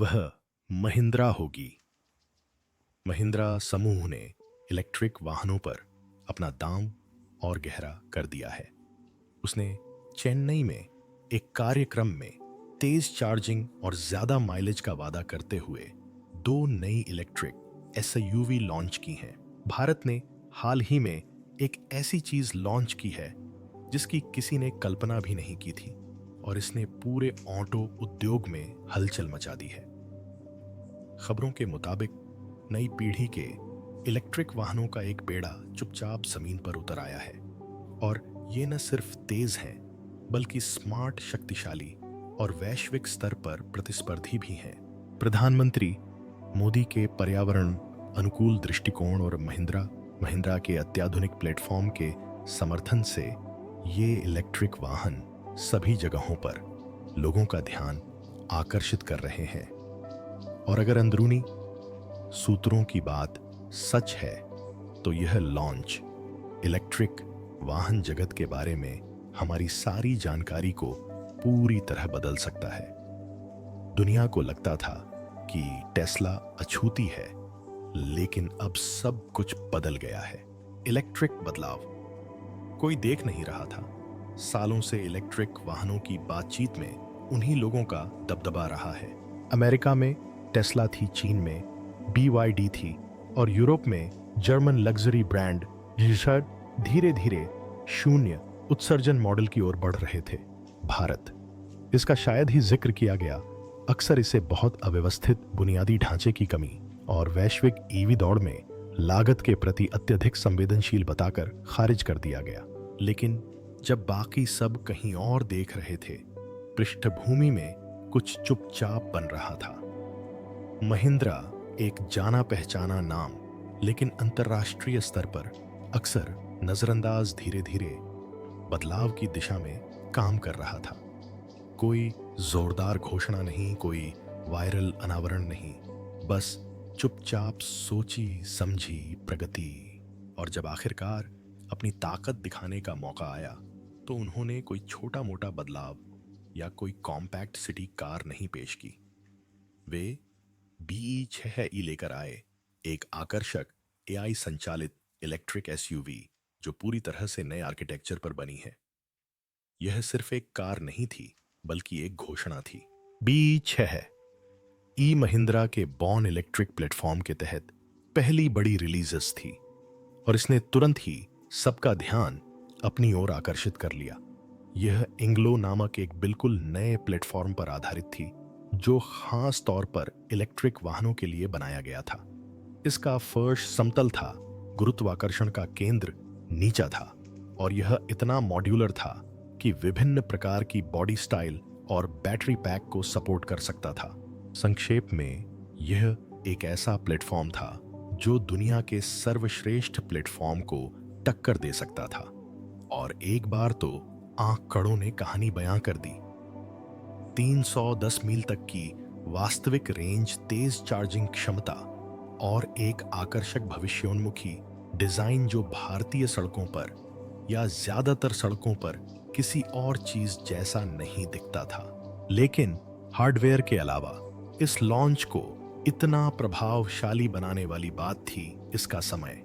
वह महिंद्रा होगी। महिंद्रा समूह ने इलेक्ट्रिक वाहनों पर अपना दांव और गहरा कर दिया है। उसने चेन्नई में एक कार्यक्रम में तेज चार्जिंग और ज्यादा माइलेज का वादा करते हुए दो नई इलेक्ट्रिक एसयूवी लॉन्च की हैं। भारत ने हाल ही में एक ऐसी चीज लॉन्च की है जिसकी किसी ने कल्पना भी नहीं की थी और इसने पूरे ऑटो उद्योग में हलचल मचा दी है। खबरों के मुताबिक नई पीढ़ी के इलेक्ट्रिक वाहनों का एक बेड़ा चुपचाप जमीन पर उतर आया है और ये न सिर्फ तेज हैं बल्कि स्मार्ट, शक्तिशाली और वैश्विक स्तर पर प्रतिस्पर्धी भी हैं। प्रधानमंत्री मोदी के पर्यावरण अनुकूल दृष्टिकोण और महिंद्रा के अत्याधुनिक प्लेटफॉर्म के समर्थन से ये इलेक्ट्रिक वाहन सभी जगहों पर लोगों का ध्यान आकर्षित कर रहे हैं। और अगर अंदरूनी सूत्रों की बात सच है तो यह लॉन्च इलेक्ट्रिक वाहन जगत के बारे में हमारी सारी जानकारी को पूरी तरह बदल सकता है। दुनिया को लगता था कि टेस्ला अछूती है, लेकिन अब सब कुछ बदल गया है। इलेक्ट्रिक बदलाव कोई देख नहीं रहा था। सालों से इलेक्ट्रिक वाहनों की बातचीत में उन्हीं लोगों का दबदबा रहा है। अमेरिका में टेस्ला थी, चीन में BYD थी और यूरोप में जर्मन लग्जरी ब्रांड रिचर्ड धीरे धीरे शून्य उत्सर्जन मॉडल की ओर बढ़ रहे थे। भारत, इसका शायद ही जिक्र किया गया, अक्सर इसे बहुत अव्यवस्थित बुनियादी ढांचे की कमी और वैश्विक ईवी दौड़ में लागत के प्रति अत्यधिक संवेदनशील बताकर खारिज कर दिया गया। लेकिन जब बाकी सब कहीं और देख रहे थे, पृष्ठभूमि में कुछ चुपचाप बन रहा था। महिंद्रा एक जाना पहचाना नाम, लेकिन अंतर्राष्ट्रीय स्तर पर अक्सर नजरअंदाज धीरे धीरे बदलाव की दिशा में काम कर रहा था। कोई जोरदार घोषणा नहीं, कोई वायरल अनावरण नहीं, बस चुपचाप सोची समझी प्रगति। और जब आखिरकार अपनी ताकत दिखाने का मौका आया तो उन्होंने कोई छोटा मोटा बदलाव या कोई कॉम्पैक्ट सिटी कार नहीं पेश की। वे BE6E लेकर आए, एक आकर्षक AI संचालित इलेक्ट्रिक SUV जो पूरी तरह से नए आर्किटेक्चर पर बनी है। यह सिर्फ एक कार नहीं थी बल्कि एक घोषणा थी। BE6E महिंद्रा के बॉर्न इलेक्ट्रिक प्लेटफॉर्म के तहत पहली बड़ी रिलीजेस थी और इसने तुरंत ही सबका ध्यान अपनी ओर आकर्षित कर लिया। यह इंग्लो नामक एक बिल्कुल नए प्लेटफॉर्म पर आधारित थी जो खास तौर पर इलेक्ट्रिक वाहनों के लिए बनाया गया था। इसका फर्श समतल था, गुरुत्वाकर्षण का केंद्र नीचा था और यह इतना मॉड्यूलर था कि विभिन्न प्रकार की बॉडी स्टाइल और बैटरी पैक को सपोर्ट कर सकता था। संक्षेप में, यह एक ऐसा प्लेटफॉर्म था जो दुनिया के सर्वश्रेष्ठ प्लेटफॉर्म को टक्कर दे सकता था। और एक बार तो आंख कड़ों ने कहानी बयां कर दी। 310 मील तक की वास्तविक रेंज, तेज चार्जिंग क्षमता और एक आकर्षक भविष्योन्मुखी डिजाइन जो भारतीय सड़कों पर या ज्यादातर सड़कों पर किसी और चीज जैसा नहीं दिखता था। लेकिन हार्डवेयर के अलावा इस लॉन्च को इतना प्रभावशाली बनाने वाली बात थी इसका समय।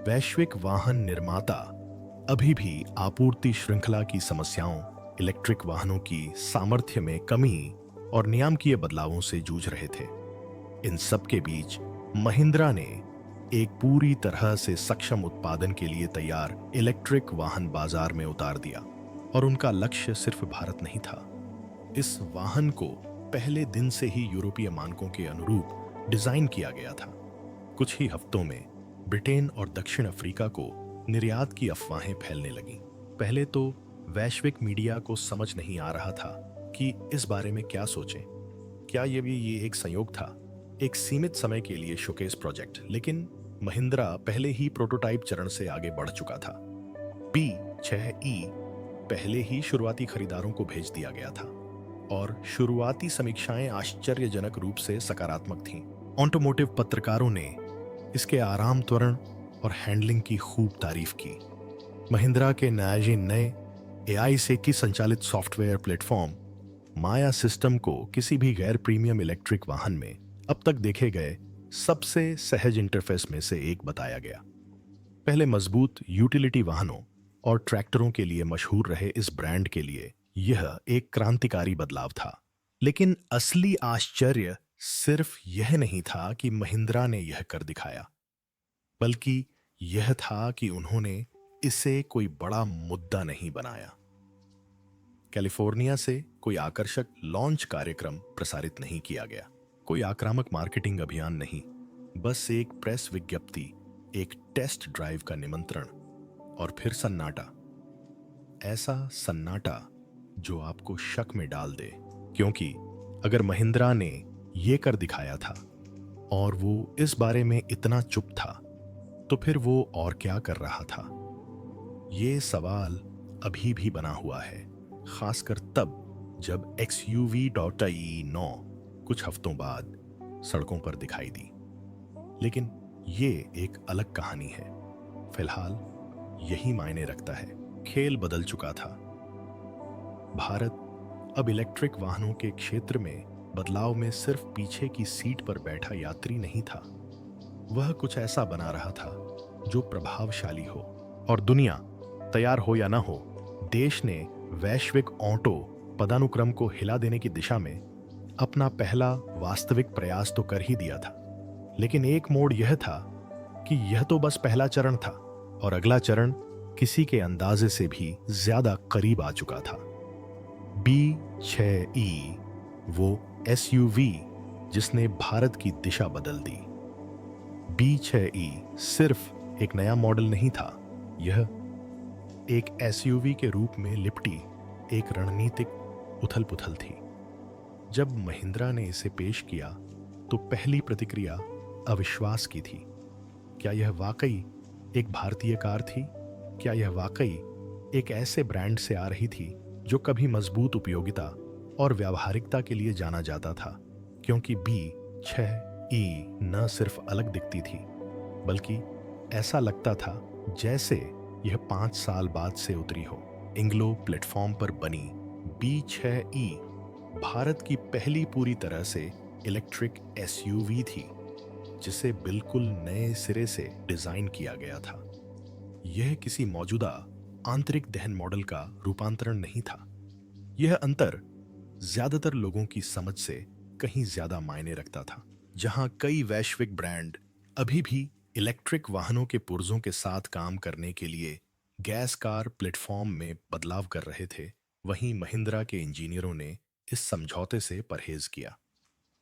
वैश्विक वाहन निर्माता अभी भी आपूर्ति श्रृंखला की समस्याओं, इलेक्ट्रिक वाहनों की सामर्थ्य में कमी और नियामकीय बदलावों से जूझ रहे थे। इन सब के बीच महिंद्रा ने एक पूरी तरह से सक्षम उत्पादन के लिए तैयार इलेक्ट्रिक वाहन बाजार में उतार दिया और उनका लक्ष्य सिर्फ भारत नहीं था। इस वाहन को पहले दिन से ही यूरोपीय मानकों के अनुरूप डिजाइन किया गया था। कुछ ही हफ्तों में ब्रिटेन और दक्षिण अफ्रीका को निर्यात की अफवाहें फैलने लगीं। पहले तो वैश्विक मीडिया को समझ नहीं आ रहा था कि इस बारे में क्या सोचें। क्या ये एक संयोग था, एक सीमित समय के लिए शोकेस प्रोजेक्ट? लेकिन महिंद्रा पहले ही प्रोटोटाइप चरण से आगे बढ़ चुका था। BE6E पहले ही शुरुआती खरीदारों को भेज दिया गया था और शुरुआती समीक्षाएं आश्चर्यजनक रूप से सकारात्मक थीं। ऑटोमोटिव पत्रकारों ने इसके आराम, त्वरण और हैंडलिंग की खूब तारीफ की। महिंद्रा के नए AI से की संचालित सॉफ्टवेयर प्लेटफॉर्म माया सिस्टम को किसी भी गैर प्रीमियम इलेक्ट्रिक वाहन में अब तक देखे गए सबसे सहज इंटरफेस में से एक बताया गया। पहले मजबूत यूटिलिटी वाहनों और ट्रैक्टरों के लिए मशहूर रहे इस ब्रांड के लिए यह एक क्रांतिकारी बदलाव था। लेकिन असली आश्चर्य सिर्फ यह नहीं था कि महिंद्रा ने यह कर दिखाया, बल्कि यह था कि उन्होंने इसे कोई बड़ा मुद्दा नहीं बनाया। कैलिफोर्निया से कोई आकर्षक लॉन्च कार्यक्रम प्रसारित नहीं किया गया, कोई आक्रामक मार्केटिंग अभियान नहीं, बस एक प्रेस विज्ञप्ति, एक टेस्ट ड्राइव का निमंत्रण और फिर सन्नाटा। ऐसा सन्नाटा जो आपको शक में डाल दे, क्योंकि अगर महिंद्रा ने ये कर दिखाया था और वो इस बारे में इतना चुप था, तो फिर वो और क्या कर रहा था? ये सवाल अभी भी बना हुआ है, खासकर तब जब XUV.IE 9 कुछ हफ्तों बाद सड़कों पर दिखाई दी। लेकिन ये एक अलग कहानी है। फिलहाल यही मायने रखता है, खेल बदल चुका था। भारत अब इलेक्ट्रिक वाहनों के क्षेत्र में बदलाव में सिर्फ पीछे की सीट पर बैठा यात्री नहीं था, वह कुछ ऐसा बना रहा था जो प्रभावशाली हो। और दुनिया तैयार हो या ना हो, देश ने वैश्विक ऑटो पदानुक्रम को हिला देने की दिशा में अपना पहला वास्तविक प्रयास तो कर ही दिया था। लेकिन एक मोड़ यह था कि यह तो बस पहला चरण था और अगला चरण किसी के अंदाजे से भी ज्यादा करीब आ चुका था। B6E, वो SUV जिसने भारत की दिशा बदल दी। B6E सिर्फ एक नया मॉडल नहीं था, यह एक SUV के रूप में लिपटी एक रणनीतिक उथल पुथल थी। जब महिंद्रा ने इसे पेश किया तो पहली प्रतिक्रिया अविश्वास की थी। क्या यह वाकई एक भारतीय कार थी? क्या यह वाकई एक ऐसे ब्रांड से आ रही थी जो कभी मजबूत उपयोगिता और व्यावहारिकता के लिए जाना जाता था? क्योंकि B6E न सिर्फ अलग दिखती थी, बल्कि ऐसा लगता था जैसे यह 5 साल बाद से उतरी हो। इंग्लो प्लेटफॉर्म पर बनी B6E भारत की पहली पूरी तरह से इलेक्ट्रिक SUV थी, जिसे बिल्कुल नए सिरे से डिजाइन किया गया था। यह किसी मौजूदा आंतरिक दहन मॉडल का रूपांतरण नहीं था। यह अंतर ज्यादातर लोगों की समझ से कहीं ज्यादा मायने रखता था। जहां कई वैश्विक ब्रांड अभी भी इलेक्ट्रिक वाहनों के पुर्जों के साथ काम करने के लिए गैस कार प्लेटफॉर्म में बदलाव कर रहे थे, वहीं महिंद्रा के इंजीनियरों ने इस समझौते से परहेज किया।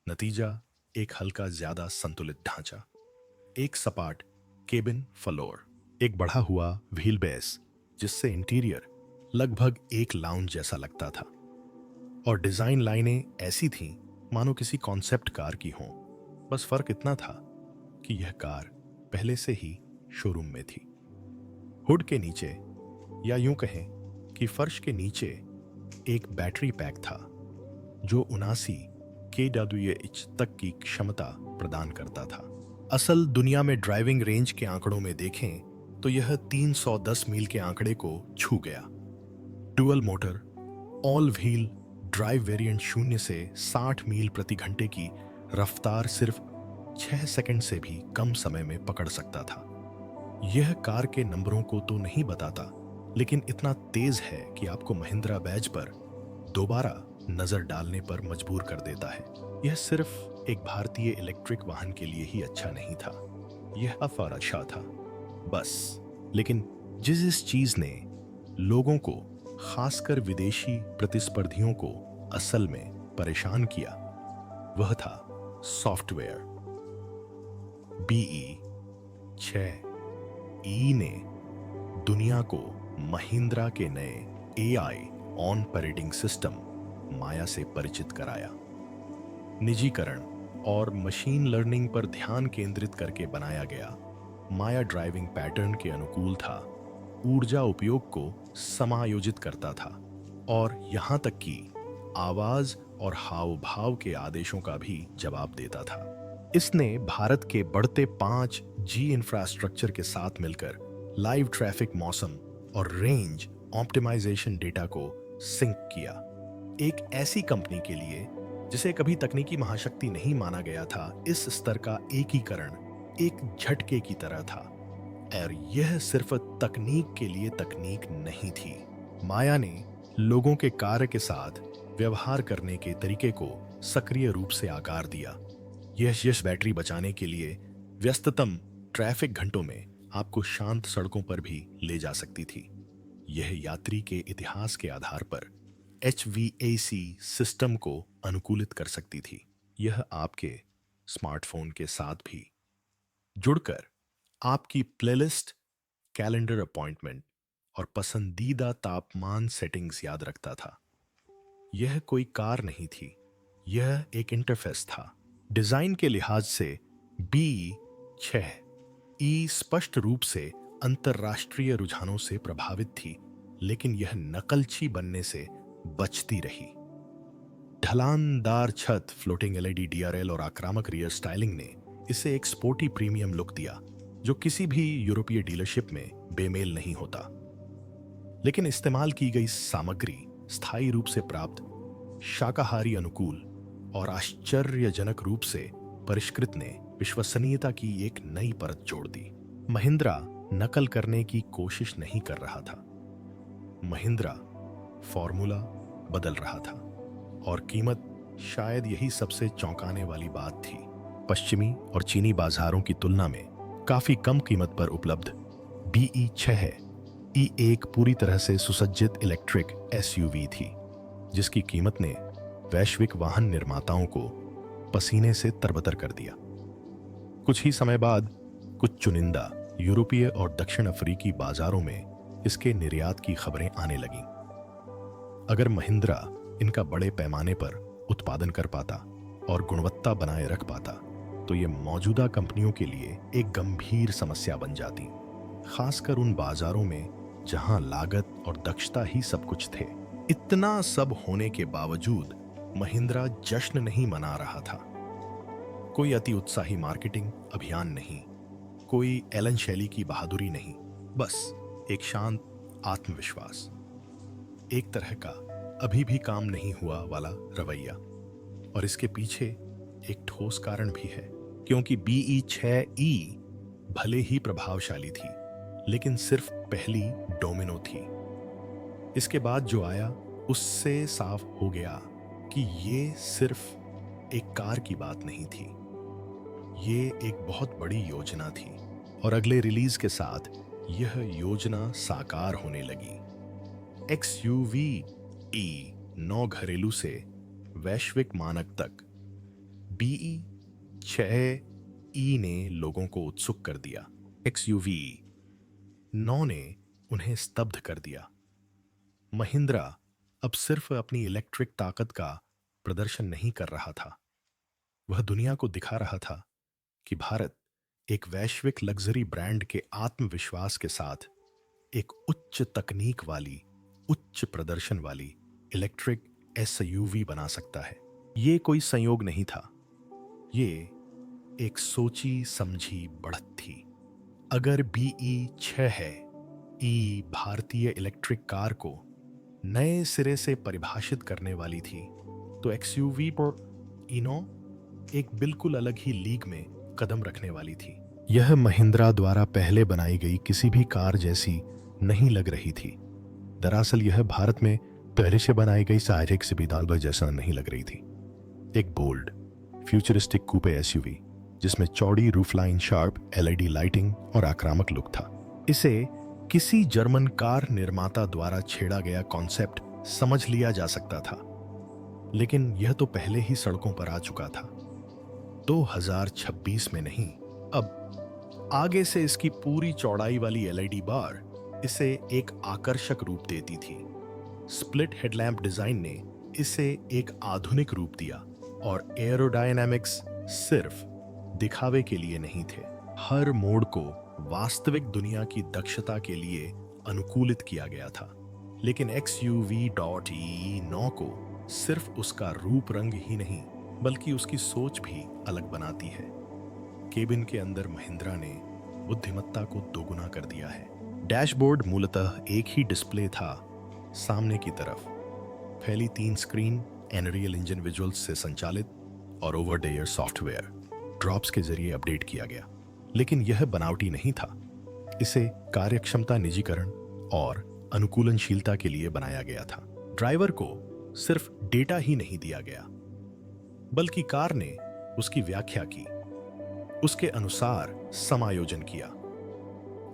नतीजा एक हल्का ज्यादा संतुलित ढांचा, एक सपाट केबिन फ्लोर, एक बढ़ा हुआ व्हील बेस जिससे इंटीरियर लगभग एक लाउंज जैसा लगता था, और डिजाइन लाइनें ऐसी थीं मानो किसी कॉन्सेप्ट कार की हों। बस फर्क इतना था कि यह कार पहले से ही शोरूम में थी। हुड के नीचे, या यूं कहें कि फर्श के नीचे, एक बैटरी पैक था जो 79 kWh तक की क्षमता प्रदान करता था। असल दुनिया में ड्राइविंग रेंज के आंकड़ों में देखें तो यह 310 मील के आंकड़े को छू गया। Dual motor all wheel drive variant 0 से 60 मील प्रति घंटे की रफ्तार सिर्फ 6 सेकंड से भी कम समय में पकड़ सकता था। यह कार के नंबरों को तो नहीं बताता, लेकिन इतना तेज है कि आपको महिंद्रा बैज पर दोबारा नजर डालने पर मजबूर कर देता है। यह सिर्फ एक भारतीय इलेक्ट्रिक वाहन के लिए ही अच्छा नहीं था, यह अफवाह था बस। लेकिन जिस चीज ने लोगों को, खासकर विदेशी प्रतिस्पर्धियों को असल में परेशान किया, वह था सॉफ्टवेयर। BE6E ने दुनिया को महिंद्रा के नए AI ऑन ऑपरेटिंग सिस्टम माया से परिचित कराया। निजीकरण और मशीन लर्निंग पर ध्यान केंद्रित करके बनाया गया माया ड्राइविंग पैटर्न के अनुकूल था, ऊर्जा उपयोग को समायोजित करता था और यहां तक कि आवाज और हाव भाव के आदेशों का भी जवाब देता था। इसने भारत के बढ़ते 5G इंफ्रास्ट्रक्चर के साथ मिलकर लाइव ट्रैफिक, मौसम और रेंज ऑप्टिमाइजेशन डेटा को सिंक किया। एक ऐसी कंपनी के लिए जिसे कभी तकनीकी महाशक्ति नहीं माना गया था, इस स्तर का एकीकरण एक झटके की तरह था। और यह सिर्फ तकनीक के लिए तकनीक नहीं थी। माया ने लोगों के कार्य के साथ व्यवहार करने के तरीके को सक्रिय रूप से आकार दिया। यह बैटरी बचाने के लिए व्यस्ततम ट्रैफिक घंटों में आपको शांत सड़कों पर भी ले जा सकती थी। यह यात्री के इतिहास के आधार पर HVAC सिस्टम को अनुकूलित कर सकती थी। यह आपके स्मार्टफोन के साथ भी जुड़कर आपकी प्लेलिस्ट, कैलेंडर अपॉइंटमेंट और पसंदीदा तापमान सेटिंग्स याद रखता था। यह कोई कार नहीं थी, यह एक इंटरफेस था। डिजाइन के लिहाज से B6E स्पष्ट रूप से अंतरराष्ट्रीय रुझानों से प्रभावित थी, लेकिन यह नकलची बनने से बचती रही। ढलानदार छत, फ्लोटिंग LED DRL और आक्रामक रियर स्टाइलिंग ने इसे एक स्पोर्टी प्रीमियम लुक दिया जो किसी भी यूरोपीय डीलरशिप में बेमेल नहीं होता। लेकिन इस्तेमाल की गई सामग्री स्थायी रूप से प्राप्त, शाकाहारी अनुकूल और आश्चर्यजनक रूप से परिष्कृत ने विश्वसनीयता की एक नई परत जोड़ दी। महिंद्रा नकल करने की कोशिश नहीं कर रहा था। महिंद्रा फॉर्मूला बदल रहा था और कीमत शायद यही सबसे चौंकाने वाली बात थी। पश्चिमी और चीनी बाजारों की तुलना में काफी कम कीमत पर उपलब्ध BE6 एक पूरी तरह से सुसज्जित इलेक्ट्रिक SUV थी, जिसकी कीमत ने वैश्विक वाहन निर्माताओं को पसीने से तरबतर कर दिया। कुछ ही समय बाद कुछ चुनिंदा यूरोपीय और दक्षिण अफ्रीकी बाजारों में इसके निर्यात की खबरें आने लगीं। अगर महिंद्रा इनका बड़े पैमाने पर उत्पादन कर पाता और गुणवत्ता बनाए रख पाता तो ये मौजूदा कंपनियों के लिए एक गंभीर समस्या बन जाती, खासकर उन बाजारों में जहां लागत और दक्षता ही सब कुछ थे। इतना सब होने के बावजूद महिंद्रा जश्न नहीं मना रहा था। कोई अति उत्साही मार्केटिंग अभियान नहीं, कोई एलन शैली की बहादुरी नहीं, बस एक शांत आत्मविश्वास, एक तरह का अभी भी काम नहीं हुआ वाला रवैया। और इसके पीछे एक ठोस कारण भी है, क्योंकि BE6E भले ही प्रभावशाली थी, लेकिन सिर्फ पहली डोमिनो थी। इसके बाद जो आया उससे साफ हो गया कि ये सिर्फ एक कार की बात नहीं थी, ये एक बहुत बड़ी योजना थी। और अगले रिलीज के साथ यह योजना साकार होने लगी। XUV E9 घरेलू से वैश्विक मानक तक BE6E ने लोगों को उत्सुक कर दिया। XUV 9 ने उन्हें स्तब्ध कर दिया। महिंद्रा अब सिर्फ अपनी इलेक्ट्रिक ताकत का प्रदर्शन नहीं कर रहा था, वह दुनिया को दिखा रहा था कि भारत एक वैश्विक लग्जरी ब्रांड के आत्मविश्वास के साथ एक उच्च तकनीक वाली, उच्च प्रदर्शन वाली इलेक्ट्रिक SUV बना सकता है। ये कोई संयोग नहीं था, ये एक सोची समझी बढ़त थी। अगर BE6E भारतीय इलेक्ट्रिक कार को नए सिरे से परिभाषित करने वाली थी, तो XUV पर E9 एक बिल्कुल अलग ही लीग में कदम रखने वाली थी। यह महिंद्रा द्वारा पहले बनाई गई किसी भी कार जैसी नहीं लग रही थी। दरअसल यह भारत में पहले से बनाई गई साइरेक्स से भी दाल जैसा नहीं लग रही थी। एक बोल्ड फ्यूचरिस्टिक कूपे SUV जिसमें चौड़ी रूफलाइन, शार्प LED लाइटिंग और आक्रामक लुक था। इसे किसी जर्मन कार निर्माता द्वारा छेड़ा गया कॉन्सेप्ट समझ लिया जा सकता था, लेकिन यह तो पहले ही सड़कों पर आ चुका था। 2026 में नहीं, अब आगे से इसकी पूरी चौड़ाई वाली LED बार इसे एक आकर्षक रूप देती थी। स्प्लिट हेडलैम्प डिजाइन ने इसे एक आधुनिक रूप दिया और एरोडायनामिक्स सिर्फ दिखावे के लिए नहीं थे, हर मोड़ को वास्तविक दुनिया की दक्षता के लिए अनुकूलित किया गया था। लेकिन XUV.E9 को सिर्फ उसका रूप रंग ही नहीं बल्कि उसकी सोच भी अलग बनाती है। केबिन के अंदर महिंद्रा ने बुद्धिमत्ता को दोगुना कर दिया है। डैशबोर्ड मूलतः एक ही डिस्प्ले था, सामने की तरफ फैली 3 स्क्रीन एनरियल इंजन विजुअल्स से संचालित और over the air software drops के जरिए अपडेट किया गया। लेकिन यह बनावटी नहीं था। इसे कार्यक्षमता, निजीकरण और अनुकूलनशीलता के लिए बनाया गया था। ड्राइवर को सिर्फ डेटा ही नहीं दिया गया, बल्कि कार ने उसकी व्याख्या की, उसके अनुसार समायोजन किया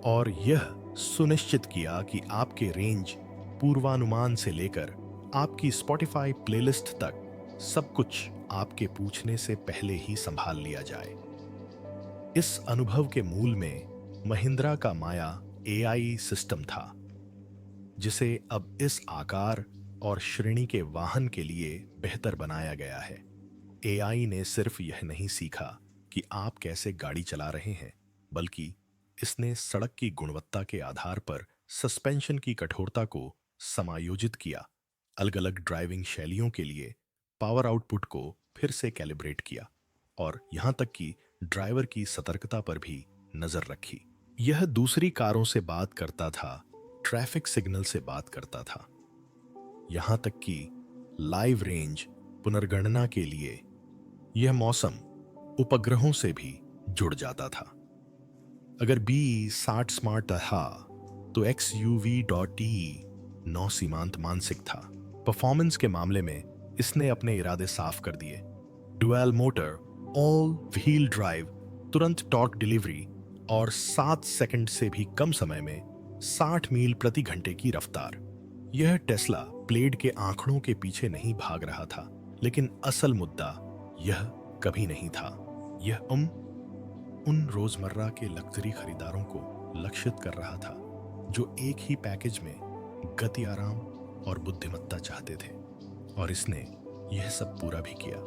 और यह सुनिश्चित किया कि आपके रेंज पूर्वानुमान से लेकर आपकी स्पॉटिफाई प्लेलिस्ट तक सब कुछ आपके पूछने से पहले ही संभाल लिया जाए। इस अनुभव के मूल में महिंद्रा का माया एआई सिस्टम था, जिसे अब इस आकार और श्रेणी के वाहन के लिए बेहतर बनाया गया है। एआई ने सिर्फ यह नहीं सीखा कि आप कैसे गाड़ी चला रहे हैं, बल्कि इसने सड़क की गुणवत्ता के आधार पर सस्पेंशन की कठोरता को समायोजित किया, अलग अलग ड्राइविंग शैलियों के लिए पावर आउटपुट को फिर से कैलिब्रेट किया और यहां तक कि ड्राइवर की सतर्कता पर भी नजर रखी। यह दूसरी कारों से बात करता था, ट्रैफिक सिग्नल से बात करता था, यहां तक कि लाइव रेंज पुनर्गणना के लिए यह मौसम उपग्रहों से भी जुड़ जाता था। अगर B60 स्मार्ट था तो XUV.E 9 सीमांत मानसिक था। परफॉर्मेंस के मामले में इसने अपने इरादे साफ कर दिए। Dual motor, all wheel drive, तुरंत टॉर्क डिलीवरी और 7 सेकंड से भी कम समय में 60 मील प्रति घंटे की रफ्तार। यह टेस्ला प्लेड के आंकड़ों के पीछे नहीं भाग रहा था, लेकिन असल मुद्दा यह कभी नहीं था। यह उन रोजमर्रा के लग्जरी खरीदारों को लक्षित कर रहा था जो एक ही पैकेज में गति, आराम और बुद्धिमत्ता चाहते थे, और इसने यह सब पूरा भी किया।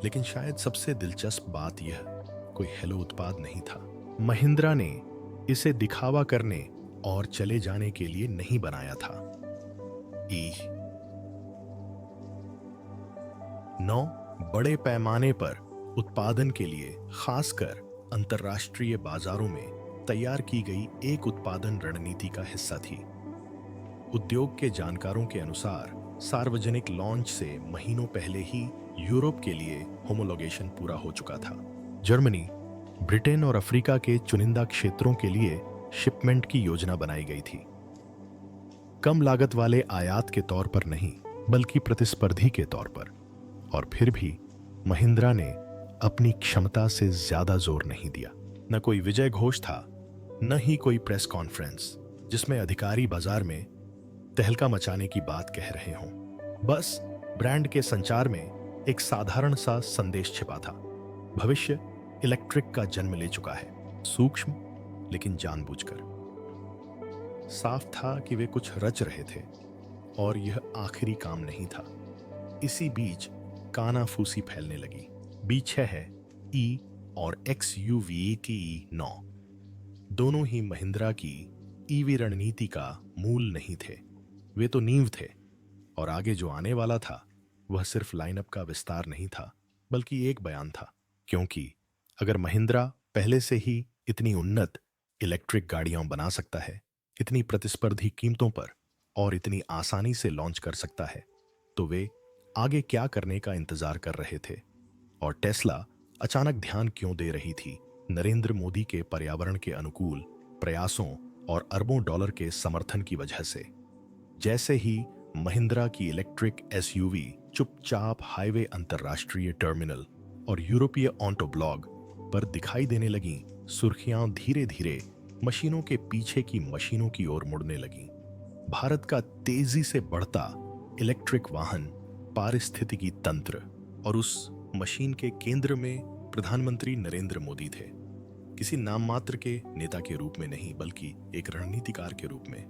लेकिन शायद सबसे दिलचस्प बात यह कोई हेलो उत्पाद नहीं था। महिंद्रा ने इसे दिखावा करने और चले जाने के लिए नहीं बनाया था। E9 बड़े पैमाने पर उत्पादन के लिए खासकर अंतर्राष्ट्रीय बाजारों में तैयार की गई एक उत्पादन रणनीति का हिस्सा थी। उद्योग के जानकारों के अनुसार सार्वजनिक लॉन्च से महीनों पहले ही यूरोप के लिए होमोलोगेशन पूरा हो चुका था। जर्मनी, ब्रिटेन और अफ्रीका के चुनिंदा क्षेत्रों के लिए शिपमेंट की योजना बनाई गई थी। कम लागत वाले आयात के तौर पर नहीं, बल्कि प्रतिस्पर्धी के तौर पर। और फिर भी महिंद्रा ने अपनी क्षमता से ज्यादा जोर नहीं दिया। न कोई विजय घोष था, न ही कोई प्रेस कॉन्फ्रेंस जिसमें अधिकारी बाजार में तहलका मचाने की बात कह रहे हों। बस ब्रांड के संचार में एक साधारण सा संदेश छिपा था। भविष्य इलेक्ट्रिक का जन्म ले चुका है, सूक्ष्म लेकिन जानबूझकर। साफ था कि वे कुछ रच रहे थे और यह आखिरी काम नहीं था। इसी बीच कानाफूसी फैलने लगी। B6 है, E और XUV9 दोनों ही महिंद्रा की ईवी रणनीति का मूल नहीं थे। वे तो नींव थे, और आगे जो आने वाला था वह सिर्फ लाइनअप का विस्तार नहीं था, बल्कि एक बयान था। क्योंकि अगर महिंद्रा पहले से ही इतनी उन्नत इलेक्ट्रिक गाड़ियां बना सकता है, इतनी प्रतिस्पर्धी कीमतों पर और इतनी आसानी से लॉन्च कर सकता है, तो वे आगे क्या करने का इंतजार कर रहे थे? और टेस्ला अचानक ध्यान क्यों दे रही थी नरेंद्र मोदी के पर्यावरण के अनुकूल प्रयासों और अरबों डॉलर के समर्थन की वजह से? जैसे ही महिंद्रा की इलेक्ट्रिक एसयूवी चुपचाप हाईवे, अंतरराष्ट्रीय टर्मिनल और यूरोपीय ऑटो ब्लॉग पर दिखाई देने लगी, सुर्खियां धीरे धीरे मशीनों के पीछे की मशीनों की ओर मुड़ने लगी। भारत का तेजी से बढ़ता इलेक्ट्रिक वाहन पारिस्थितिकी तंत्र, और उस मशीन के केंद्र में प्रधानमंत्री नरेंद्र मोदी थे। किसी नाम मात्र के नेता के रूप में नहीं, बल्कि एक रणनीतिकार के रूप में।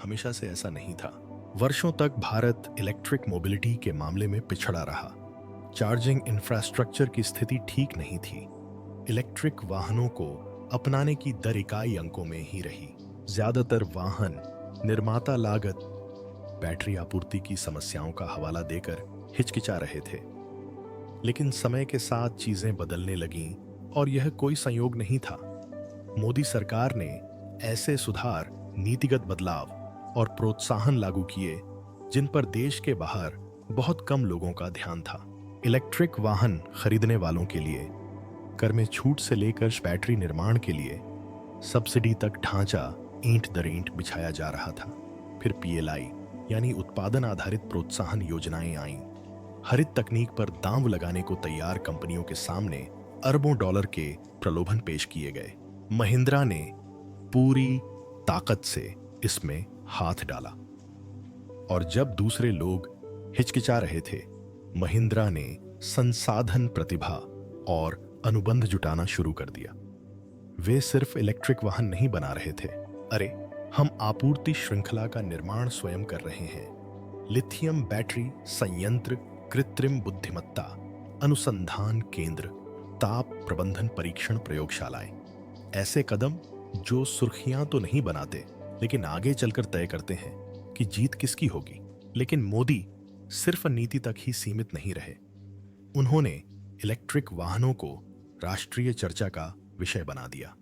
हमेशा से ऐसा नहीं था। वर्षों तक भारत इलेक्ट्रिक मोबिलिटी के मामले में पिछड़ा रहा। चार्जिंग इंफ्रास्ट्रक्चर की स्थिति ठीक नहीं थी। इलेक्ट्रिक वाहनों को अपनाने की दर इकाई अंकों में ही रही। ज्यादातर वाहन निर्माता लागत, बैटरी आपूर्ति की समस्याओं का हवाला देकर हिचकिचा रहे थे। लेकिन समय के साथ चीजें बदलने लगीं, और यह कोई संयोग नहीं था। मोदी सरकार ने ऐसे सुधार, नीतिगत बदलाव और प्रोत्साहन लागू किए जिन पर देश के बाहर बहुत कम लोगों का ध्यान था। इलेक्ट्रिक वाहन खरीदने वालों के लिए कर में छूट से लेकर बैटरी निर्माण के लिए सब्सिडी तक ढांचा ईंट दर ईंट बिछाया जा रहा था। फिर पीएलआई यानी उत्पादन आधारित प्रोत्साहन योजनाएं आईं। हरित तकनीक पर दांव लगाने को तैयार कंपनियों के सामने अरबों डॉलर के प्रलोभन पेश किए गए। महिंद्रा ने पूरी ताकत से इसमें हाथ डाला और जब दूसरे लोग हिचकिचा रहे थे, महिंद्रा ने संसाधन, प्रतिभा और अनुबंध जुटाना शुरू कर दिया। वे सिर्फ इलेक्ट्रिक वाहन नहीं बना रहे थे, अरे हम आपूर्ति श्रृंखला का निर्माण स्वयं कर रहे हैं। लिथियम बैटरी संयंत्र, कृत्रिम बुद्धिमत्ता अनुसंधान केंद्र, ताप प्रबंधन परीक्षण प्रयोगशालाएं, ऐसे कदम जो सुर्खियां तो नहीं बनाते लेकिन आगे चलकर तय करते हैं कि जीत किसकी होगी। लेकिन मोदी सिर्फ नीति तक ही सीमित नहीं रहे। उन्होंने इलेक्ट्रिक वाहनों को राष्ट्रीय चर्चा का विषय बना दिया।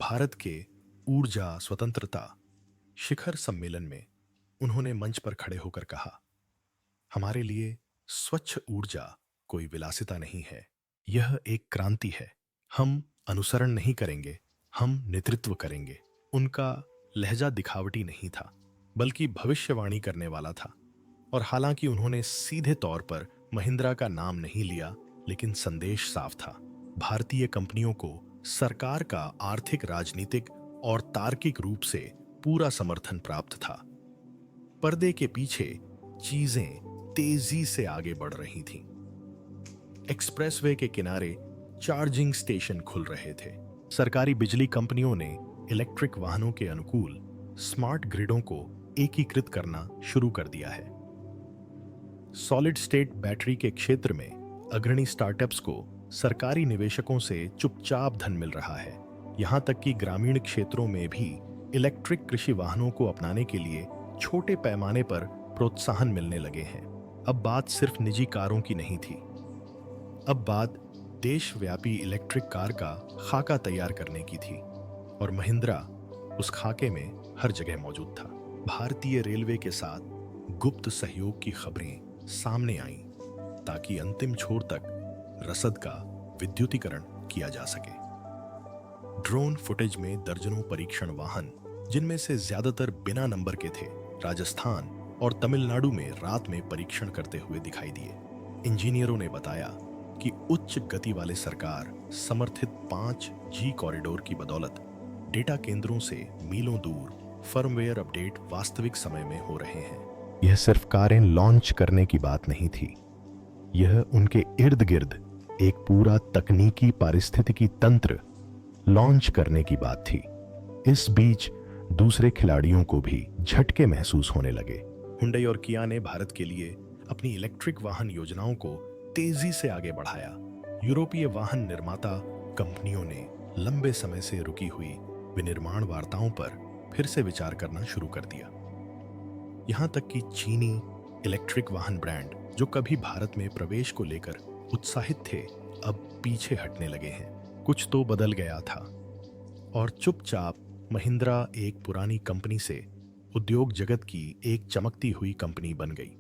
भारत के ऊर्जा स्वतंत्रता शिखर सम्मेलन में उन्होंने मंच पर खड़े होकर कहा, हमारे लिए स्वच्छ ऊर्जा कोई विलासिता नहीं है, यह एक क्रांति है। हम अनुसरण नहीं करेंगे, हम नेतृत्व करेंगे। उनका लहजा दिखावटी नहीं था, बल्कि भविष्यवाणी करने वाला था। और हालांकि उन्होंने सीधे तौर पर महिंद्रा का नाम नहीं लिया, लेकिन संदेश साफ था। भारतीय कंपनियों को सरकार का आर्थिक, राजनीतिक और तार्किक रूप से पूरा समर्थन प्राप्त था। पर्दे के पीछे चीजें तेजी से आगे बढ़ रही थीं। एक्सप्रेसवे के किनारे चार्जिंग स्टेशन खुल रहे थे। सरकारी बिजली कंपनियों ने इलेक्ट्रिक वाहनों के अनुकूल स्मार्ट ग्रिडों को एकीकृत करना शुरू कर दिया है। सॉलिड स्टेट बैटरी के क्षेत्र में अग्रणी स्टार्टअप्स को सरकारी निवेशकों से चुपचाप धन मिल रहा है। यहां तक कि ग्रामीण क्षेत्रों में भी इलेक्ट्रिक कृषि वाहनों को अपनाने के लिए छोटे पैमाने पर प्रोत्साहन मिलने लगे हैं। अब बात सिर्फ निजी कारों की नहीं थी, अब बात देशव्यापी इलेक्ट्रिक कार का खाका तैयार करने की थी और महिंद्रा उस खाके में हर जगह मौजूद था। भारतीय रेलवे के साथ गुप्त सहयोग की खबरें सामने आईं ताकि अंतिम छोर तक रसद का विद्युतीकरण किया जा सके। ड्रोन फुटेज में दर्जनों परीक्षण वाहन, जिनमें से ज्यादातर बिना नंबर के थे, राजस्थान और तमिलनाडु में रात में परीक्षण करते हुए दिखाई दिए। इंजीनियरों ने बताया कि उच्च गति वाले सरकार समर्थित 5G कॉरिडोर की बदौलत डेटा केंद्रों से मीलों दूर फर्मवेयर अपडेट वास्तविक समय में हो रहे हैं। यह सिर्फ कारें लॉन्च करने की बात नहीं थी, यह उनके इर्द गिर्द एक पूरा तकनीकी पारिस्थितिकी तंत्र लॉन्च करने की बात थी। इस बीच दूसरे खिलाड़ियों को भी झटके महसूस होने लगे। हुंडई और किया ने भारत के लिए अपनी इलेक्ट्रिक वाहन योजनाओं को तेजी से आगे बढ़ाया। यूरोपीय वाहन निर्माता कंपनियों ने लंबे समय से रुकी हुई विनिर्माण वार्ताओं पर फिर से विचार करना शुरू कर दिया। यहां तक कि चीनी इलेक्ट्रिक वाहन ब्रांड जो कभी भारत में प्रवेश को लेकर उत्साहित थे, अब पीछे हटने लगे हैं। कुछ तो बदल गया था और चुपचाप महिंद्रा एक पुरानी कंपनी से उद्योग जगत की एक चमकती हुई कंपनी बन गई।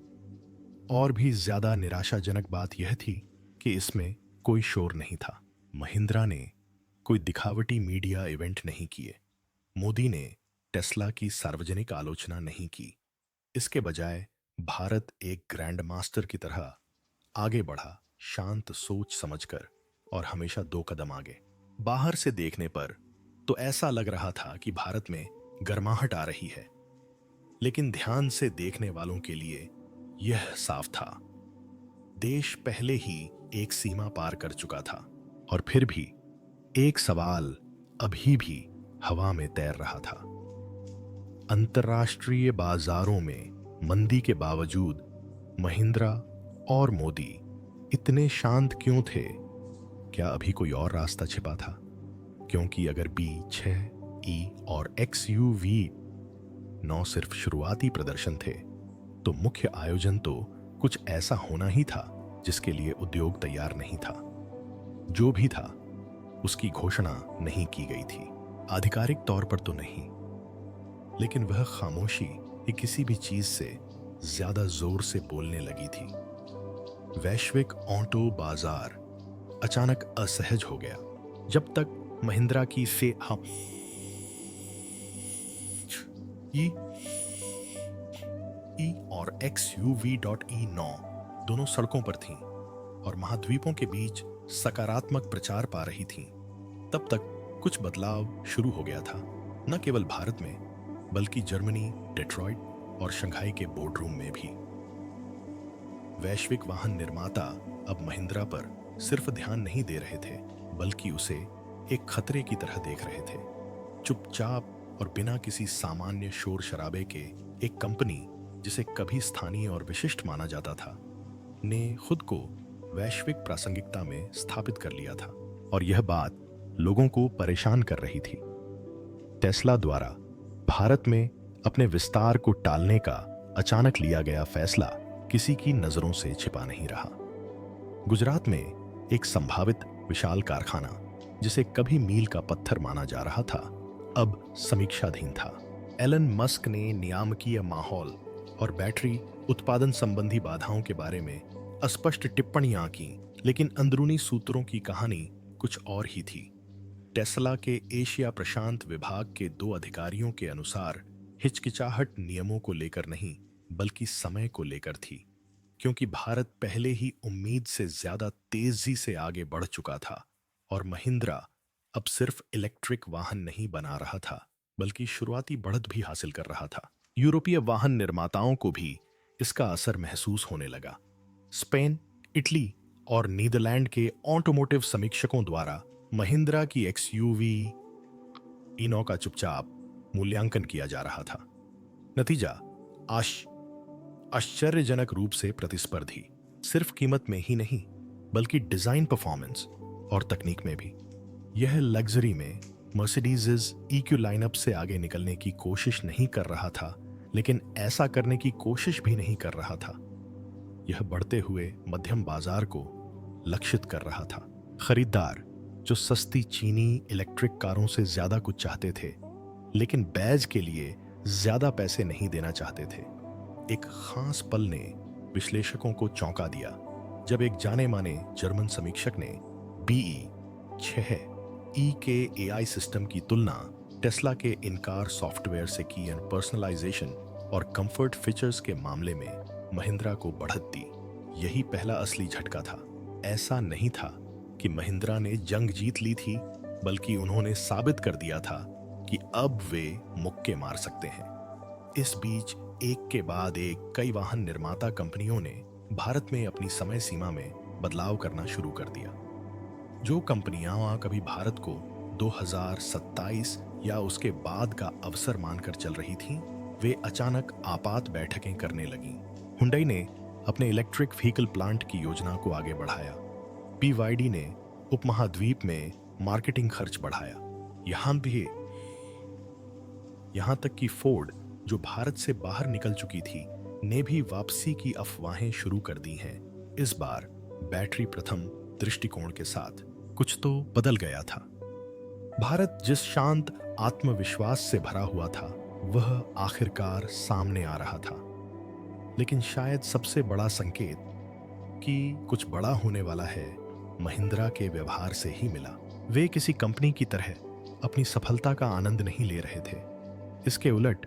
और भी ज्यादा निराशाजनक बात यह थी कि इसमें कोई शोर नहीं था। महिंद्रा ने कोई दिखावटी मीडिया इवेंट नहीं किए। मोदी ने टेस्ला की सार्वजनिक आलोचना नहीं की। इसके बजाय भारत एक ग्रैंड मास्टर की तरह आगे बढ़ा, शांत सोच समझकर और हमेशा 2 कदम आगे। बाहर से देखने पर तो ऐसा लग रहा था कि भारत में गर्माहट आ रही है, लेकिन ध्यान से देखने वालों के लिए यह साफ था, देश पहले ही एक सीमा पार कर चुका था। और फिर भी एक सवाल अभी भी हवा में तैर रहा था। अंतर्राष्ट्रीय बाजारों में मंदी के बावजूद महिंद्रा और मोदी इतने शांत क्यों थे? क्या अभी कोई और रास्ता छिपा था? क्योंकि अगर B6, E और XUV9 सिर्फ शुरुआती प्रदर्शन थे, तो मुख्य आयोजन तो कुछ ऐसा होना ही था जिसके लिए उद्योग तैयार नहीं था। जो भी था उसकी घोषणा नहीं की गई थी, आधिकारिक तौर पर तो नहीं, लेकिन वह खामोशी ये किसी भी चीज से ज्यादा जोर से बोलने लगी थी। वैश्विक ऑटो बाजार अचानक असहज हो गया। जब तक महिंद्रा की ई ई और XUV.E9 दोनों सड़कों पर थीं और महाद्वीपों के बीच सकारात्मक प्रचार पा रही थीं, तब तक कुछ बदलाव शुरू हो गया था, न केवल भारत में बल्कि जर्मनी, डेट्रॉइट और शंघाई के बोर्डरूम में भी। वैश्विक वाहन निर्माता अब महिंद्रा पर सिर्फ ध्यान नहीं दे रहे थे, बल्कि उसे एक खतरे की तरह देख रहे थे। चुपचाप और बिना किसी सामान्य शोर शराबे के एक कंपनी जिसे कभी स्थानीय और विशिष्ट माना जाता था, ने खुद को वैश्विक प्रासंगिकता में स्थापित कर लिया था। और यह बात लोगों को परेशान कर रही थी। टेस्ला द्वारा भारत में अपने विस्तार को टालने का अचानक लिया गया फैसला किसी की नजरों से छिपा नहीं रहा। गुजरात में एक संभावित विशाल कारखाना, जिसे कभी मील का पत्थर माना जा रहा था, अब समीक्षाधीन था। एलन मस्क ने नियामकीय माहौल और बैटरी उत्पादन संबंधी बाधाओं के बारे में अस्पष्ट टिप्पणियां की, लेकिन अंदरूनी सूत्रों की कहानी कुछ और ही थी। टेस्ला के एशिया प्रशांत विभाग के 2 अधिकारियों के अनुसार हिचकिचाहट नियमों को लेकर नहीं, बल्कि समय को लेकर थी, क्योंकि भारत पहले ही उम्मीद से ज्यादा तेजी से आगे बढ़ चुका था और महिंद्रा अब सिर्फ इलेक्ट्रिक वाहन नहीं बना रहा था, बल्कि शुरुआती बढ़त भी हासिल कर रहा था। यूरोपीय वाहन निर्माताओं को भी इसका असर महसूस होने लगा। स्पेन, इटली और नीदरलैंड के ऑटोमोटिव समीक्षकों द्वारा महिंद्रा की XUV.E9 का चुपचाप मूल्यांकन किया जा रहा था। नतीजा आश्चर्यजनक रूप से प्रतिस्पर्धी, सिर्फ कीमत में ही नहीं, बल्कि डिजाइन, परफॉर्मेंस और तकनीक में भी। यह लग्जरी में मर्सिडीज EQ लाइनअप से आगे निकलने की कोशिश नहीं कर रहा था, लेकिन ऐसा करने की कोशिश भी नहीं कर रहा था। यह बढ़ते हुए मध्यम बाजार को लक्षित कर रहा था। खरीदार जो सस्ती चीनी इलेक्ट्रिक कारों से ज्यादा कुछ चाहते थे, लेकिन बैज के लिए ज्यादा पैसे नहीं देना चाहते थे। एक खास पल ने विश्लेषकों को चौंका दिया जब एक जाने माने जर्मन समीक्षक ने BE6E के AI सिस्टम की तुलना टेस्ला के इन-कार सॉफ्टवेयर से की एंड पर्सनलाइजेशन और कंफर्ट फीचर्स के मामले में महिंद्रा को बढ़त दी। यही पहला असली झटका था। ऐसा नहीं था कि महिंद्रा ने जंग जीत ली थी, बल्कि उन्होंने साबित कर दिया था कि अब वे मुक्के मार सकते हैं। इस बीच एक के बाद एक कई वाहन निर्माता कंपनियों ने भारत में अपनी समय सीमा में बदलाव करना शुरू कर दिया। जो कंपनियां कभी भारत को 2027 या उसके बाद का अवसर मानकर चल रही थीं, वे अचानक आपात बैठकें करने लगीं। हुंडई ने अपने इलेक्ट्रिक व्हीकल प्लांट की योजना को आगे बढ़ाया। BYD ने उपमहाद्वीप में मार्केटिंग खर्च बढ़ाया। यहां तक कि फोर्ड, जो भारत से बाहर निकल चुकी थी, ने भी वापसी की अफवाहें शुरू कर दी हैं। इस बार बैटरी प्रथम दृष्टिकोण के साथ कुछ तो बदल गया था। भारत जिस शांत आत्मविश्वास से भरा हुआ था, वह आखिरकार सामने आ रहा था। लेकिन शायद सबसे बड़ा संकेत कि कुछ बड़ा होने वाला है, महिंद्रा के व्यवहार से ही मिला। वे किसी कंपनी की तरह अपनी सफलता का आनंद नहीं ले रहे थे। इसके उलट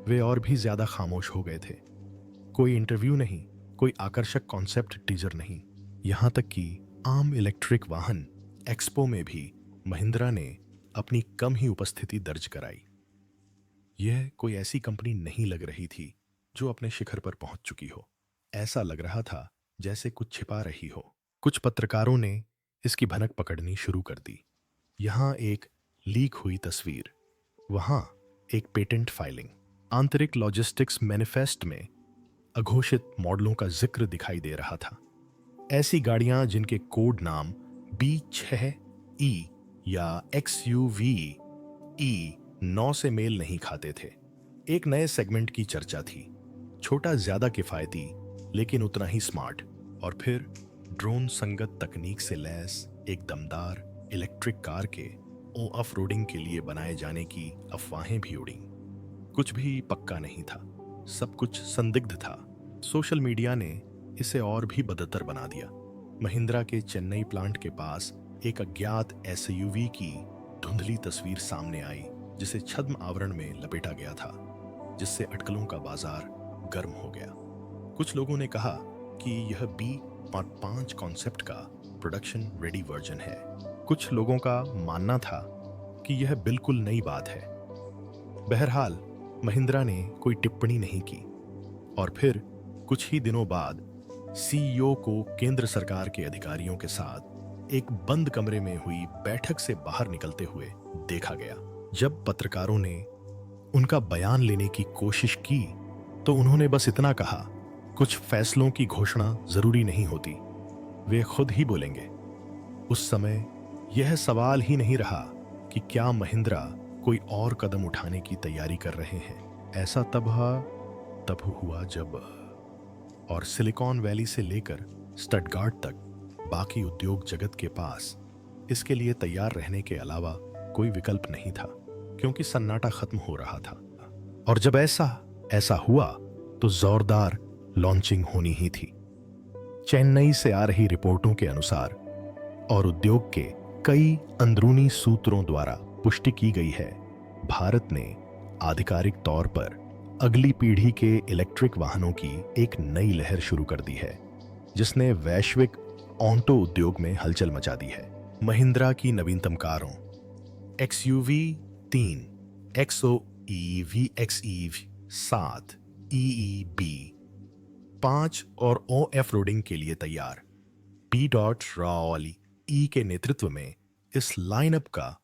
वे और भी ज्यादा खामोश हो गए थे। कोई इंटरव्यू नहीं, कोई आकर्षक कॉन्सेप्ट टीजर नहीं, यहां तक कि आम इलेक्ट्रिक वाहन एक्सपो में भी महिंद्रा ने अपनी कम ही उपस्थिति दर्ज कराई। यह कोई ऐसी कंपनी नहीं लग रही थी जो अपने शिखर पर पहुंच चुकी हो। ऐसा लग रहा था जैसे कुछ छिपा रही हो। कुछ पत्रकारों ने इसकी भनक पकड़नी शुरू कर दी। यहां एक लीक हुई तस्वीर, वहां एक पेटेंट फाइलिंग, आंतरिक लॉजिस्टिक्स मैनिफेस्ट में अघोषित मॉडलों का जिक्र दिखाई दे रहा था। ऐसी गाड़ियां जिनके कोड नाम B6E या XUV.E9 से मेल नहीं खाते थे। एक नए सेगमेंट की चर्चा थी, छोटा, ज्यादा किफायती, लेकिन उतना ही स्मार्ट। और फिर ड्रोन संगत तकनीक से लैस एक दमदार इलेक्ट्रिक कार के ऑफ रोडिंग के लिए बनाए जाने की अफवाहें भी उड़ी। कुछ भी पक्का नहीं था, सब कुछ संदिग्ध था। सोशल मीडिया ने इसे और भी बदतर बना दिया। महिंद्रा के चेन्नई प्लांट के पास एक अज्ञात एसयूवी की धुंधली तस्वीर सामने आई, जिसे छद्म आवरण में लपेटा गया था, जिससे अटकलों का बाजार गर्म हो गया। कुछ लोगों ने कहा कि यह B5 कॉन्सेप्ट का प्रोडक्शन रेडी वर्जन है। कुछ लोगों का मानना था कि यह बिल्कुल नई बात है। बहरहाल महिंद्रा ने कोई टिप्पणी नहीं की और फिर कुछ ही दिनों बाद सीईओ को केंद्र सरकार के अधिकारियों के साथ एक बंद कमरे में हुई बैठक से बाहर निकलते हुए देखा गया। जब पत्रकारों ने उनका बयान लेने की कोशिश की तो उन्होंने बस इतना कहा, कुछ फैसलों की घोषणा जरूरी नहीं होती, वे खुद ही बोलेंगे। उस समय यह सवाल ही नहीं रहा कि क्या महिंद्रा कोई और कदम उठाने की तैयारी कर रहे हैं। ऐसा तब हुआ जब और सिलिकॉन वैली से लेकर स्टटगार्ट तक बाकी उद्योग जगत के पास इसके लिए तैयार रहने के अलावा कोई विकल्प नहीं था, क्योंकि सन्नाटा खत्म हो रहा था। और जब ऐसा हुआ तो जोरदार लॉन्चिंग होनी ही थी। चेन्नई से आ रही रिपोर्टों के अनुसार और उद्योग के कई अंदरूनी सूत्रों द्वारा पुष्टि की गई है, भारत ने आधिकारिक तौर पर अगली पीढ़ी के इलेक्ट्रिक वाहनों की एक नई लहर शुरू कर दी है, जिसने वैश्विक ऑटो उद्योग में हलचल मचा दी है। महिंद्रा की नवीनतम कारों XUV 3, XOE, VXE 7, EEB 5 और OF रोडिंग के लिए तैयार। P. E के नेतृत्व में इस लाइनअप का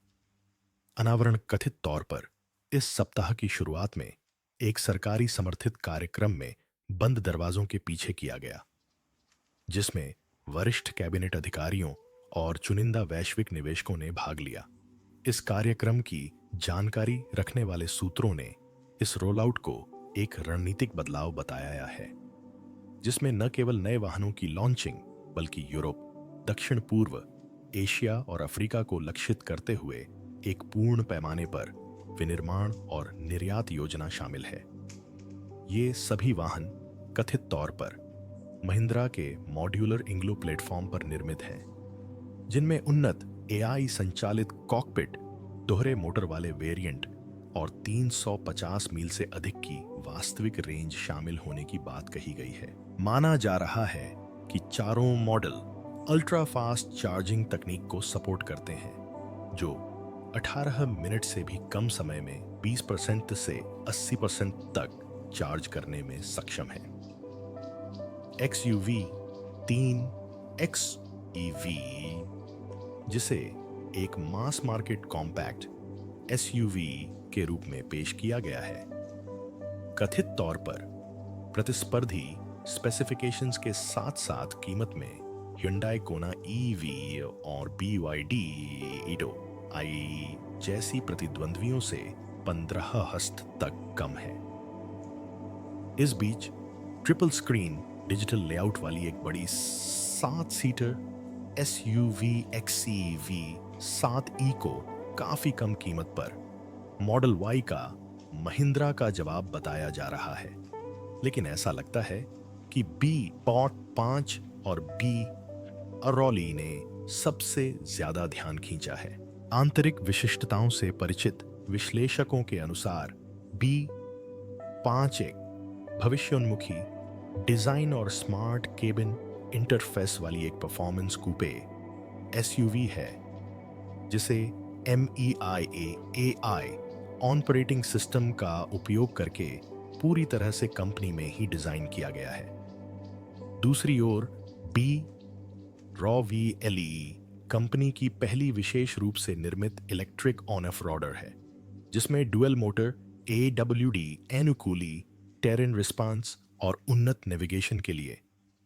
अनावरण कथित तौर पर इस सप्ताह की शुरुआत में एक सरकारी समर्थित कार्यक्रम में बंद दरवाजों के पीछे किया गया, जिसमें वरिष्ठ कैबिनेट अधिकारियों और चुनिंदा वैश्विक निवेशकों ने भाग लिया। इस कार्यक्रम की जानकारी रखने वाले सूत्रों ने इस रोल आउट को एक रणनीतिक बदलाव बताया है, जिसमें न केवल नए वाहनों की लॉन्चिंग बल्कि यूरोप, दक्षिण पूर्व एशिया और अफ्रीका को लक्षित करते हुए एक पूर्ण पैमाने पर विनिर्माण और निर्यात योजना शामिल है। ये सभी वाहन कथित तौर पर महिंद्रा के मॉड्यूलर इंग्लो प्लेटफॉर्म पर निर्मित हैं, जिनमें उन्नत AI संचालित कॉकपिट, दोहरे मोटर वाले वेरिएंट और 350 मील से अधिक की वास्तविक रेंज शामिल होने की बात कही गई है। माना जा रहा है कि चारों मॉडल अल्ट्रा फास्ट चार्जिंग तकनीक को सपोर्ट करते हैं, जो 18 मिनट से भी कम समय में 20% से 80% तक चार्ज करने में सक्षम है। XUV 3 XEV, जिसे एक मास मार्केट कॉम्पैक्ट SUV के रूप में पेश किया गया है, कथित तौर पर प्रतिस्पर्धी स्पेसिफिकेशंस के साथ साथ कीमत में Hyundai Kona EV और BYD Edo आई जैसी प्रतिद्वंद्वियों से 15 हस्त तक कम है। इस बीच ट्रिपल स्क्रीन डिजिटल लेआउट वाली एक बड़ी 7 सीटर SUV XEV 7E को काफी कम कीमत पर मॉडल Y का महिंद्रा का जवाब बताया जा रहा है, लेकिन ऐसा लगता है कि B5 और B अरौली ने सबसे ज्यादा ध्यान खींचा है। आंतरिक विशिष्टताओं से परिचित विश्लेषकों के अनुसार B5 एक भविष्योन्मुखी डिजाइन और स्मार्ट केबिन इंटरफेस वाली एक परफॉर्मेंस कूपे SUV है, जिसे MEIA AI ऑपरेटिंग सिस्टम का उपयोग करके पूरी तरह से कंपनी में ही डिजाइन किया गया है। दूसरी ओर BRAW-VLE कंपनी की पहली विशेष रूप से निर्मित इलेक्ट्रिक ऑन ऑफ रोडर है, जिसमें डुअल मोटर AWD अनुकूली, टेरेन रिस्पांस और उन्नत नेविगेशन के लिए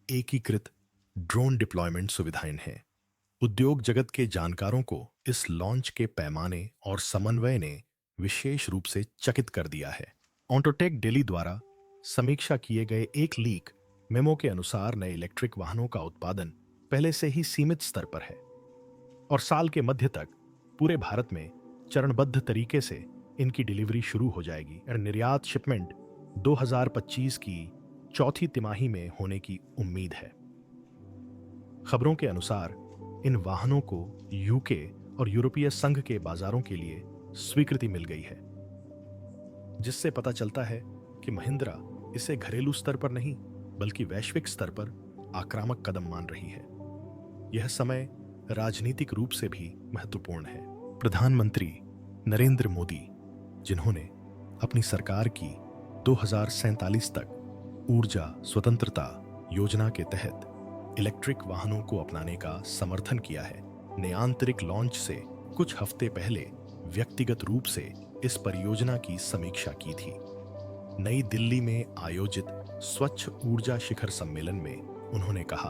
एकीकृत ड्रोन डिप्लॉयमेंट सुविधाएं हैं। उद्योग जगत के जानकारों को इस लॉन्च के पैमाने और समन्वय ने विशेष रूप से चकित कर दिया है। ऑटोटेक दिल्ली द्वारा समीक्षा किए गए एक लीक मेमो के अनुसार नए इलेक्ट्रिक वाहनों का उत्पादन पहले से ही सीमित स्तर पर है और साल के मध्य तक पूरे भारत में चरणबद्ध तरीके से इनकी डिलीवरी शुरू हो जाएगी और निर्यात शिपमेंट 2025 की चौथी तिमाही में होने की उम्मीद है। खबरों के अनुसार इन वाहनों को यूके और यूरोपीय संघ के बाजारों के लिए स्वीकृति मिल गई है, जिससे पता चलता है कि महिंद्रा इसे घरेलू स्तर पर नहीं बल्कि वैश्विक स्तर पर आक्रामक कदम मान रही है। यह समय राजनीतिक रूप से भी महत्वपूर्ण है। प्रधानमंत्री नरेंद्र मोदी, जिन्होंने अपनी सरकार की 2047 तक ऊर्जा स्वतंत्रता योजना के तहत इलेक्ट्रिक वाहनों को अपनाने का समर्थन किया है, ने आंतरिक लॉन्च से कुछ हफ्ते पहले व्यक्तिगत रूप से इस परियोजना की समीक्षा की थी। नई दिल्ली में आयोजित स्वच्छ ऊर्जा शिखर सम्मेलन में उन्होंने कहा,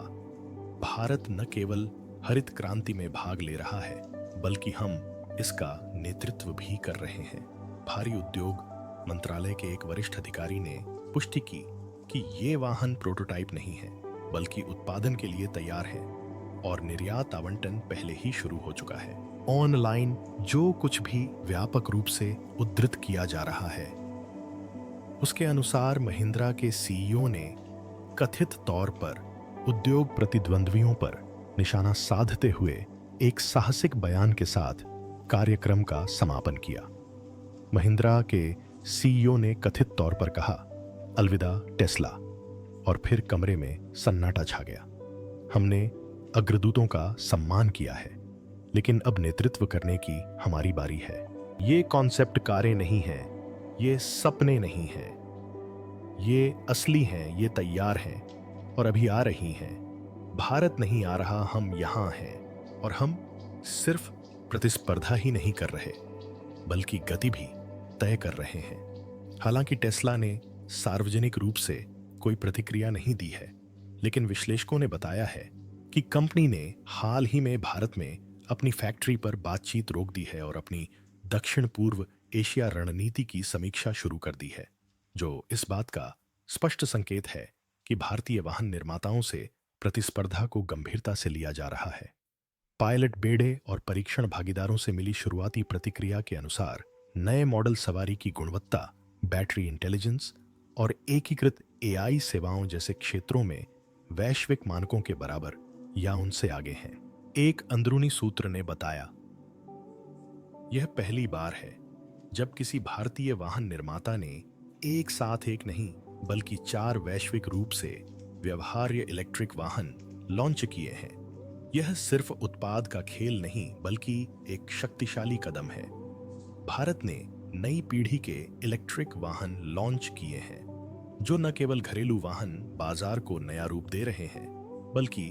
भारत न केवल हरित क्रांति में भाग ले रहा है बल्कि हम इसका नेतृत्व भी कर रहे हैं। भारी उद्योग मंत्रालय के एक वरिष्ठ अधिकारी ने पुष्टि की कि ये वाहन प्रोटोटाइप नहीं है बल्कि उत्पादन के लिए तैयार है और निर्यात आवंटन पहले ही शुरू हो चुका है। ऑनलाइन जो कुछ भी व्यापक रूप से उद्धृत किया जा रहा है, उसके अनुसार महिंद्रा के सीईओ ने कथित तौर पर उद्योग प्रतिद्वंद्वियों पर निशाना साधते हुए एक साहसिक बयान के साथ कार्यक्रम का समापन किया। महिंद्रा के सीईओ ने कथित तौर पर कहा, अलविदा टेस्ला, और फिर कमरे में सन्नाटा छा गया। हमने अग्रदूतों का सम्मान किया है, लेकिन अब नेतृत्व करने की हमारी बारी है। ये कॉन्सेप्ट कारें नहीं हैं, ये सपने नहीं हैं, ये असली हैं, ये तैयार हैं और अभी आ रही हैं। भारत नहीं आ रहा, हम यहाँ हैं और हम सिर्फ प्रतिस्पर्धा ही नहीं कर रहे बल्कि गति भी तय कर रहे हैं। हालांकि टेस्ला ने सार्वजनिक रूप से कोई प्रतिक्रिया नहीं दी है, लेकिन विश्लेषकों ने बताया है कि कंपनी ने हाल ही में भारत में अपनी फैक्ट्री पर बातचीत रोक दी है और अपनी दक्षिण पूर्व एशिया रणनीति की समीक्षा शुरू कर दी है, जो इस बात का स्पष्ट संकेत है कि भारतीय वाहन निर्माताओं से प्रतिस्पर्धा को गंभीरता से लिया जा रहा है। पायलट बेड़े और परीक्षण भागीदारों से मिली शुरुआती प्रतिक्रिया के अनुसार नए मॉडल सवारी की गुणवत्ता, बैटरी इंटेलिजेंस और एकीकृत एआई सेवाओं जैसे क्षेत्रों में वैश्विक मानकों के बराबर या उनसे आगे हैं। एक अंदरूनी सूत्र ने बताया, यह पहली बार है जब किसी भारतीय वाहन निर्माता ने एक साथ एक नहीं बल्कि 4 वैश्विक रूप से व्यवहार्य इलेक्ट्रिक वाहन लॉन्च किए हैं। यह सिर्फ उत्पाद का खेल नहीं बल्कि एक शक्तिशाली कदम है। भारत ने नई पीढ़ी के इलेक्ट्रिक वाहन लॉन्च किए हैं, जो न केवल घरेलू वाहन बाजार को नया रूप दे रहे हैं बल्कि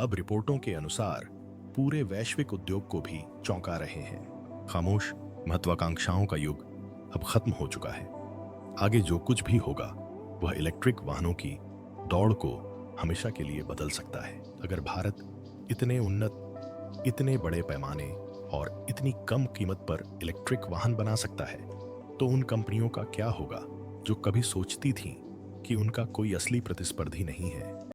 अब रिपोर्टों के अनुसार पूरे वैश्विक उद्योग को भी चौंका रहे हैं। खामोश महत्वाकांक्षाओं का युग अब खत्म हो चुका है। आगे जो कुछ भी होगा वह इलेक्ट्रिक वाहनों की दौड़ को हमेशा के लिए बदल सकता है। अगर भारत इतने उन्नत, इतने बड़े पैमाने और इतनी कम कीमत पर इलेक्ट्रिक वाहन बना सकता है, तो उन कंपनियों का क्या होगा जो कभी सोचती थीं कि उनका कोई असली प्रतिस्पर्धी नहीं है।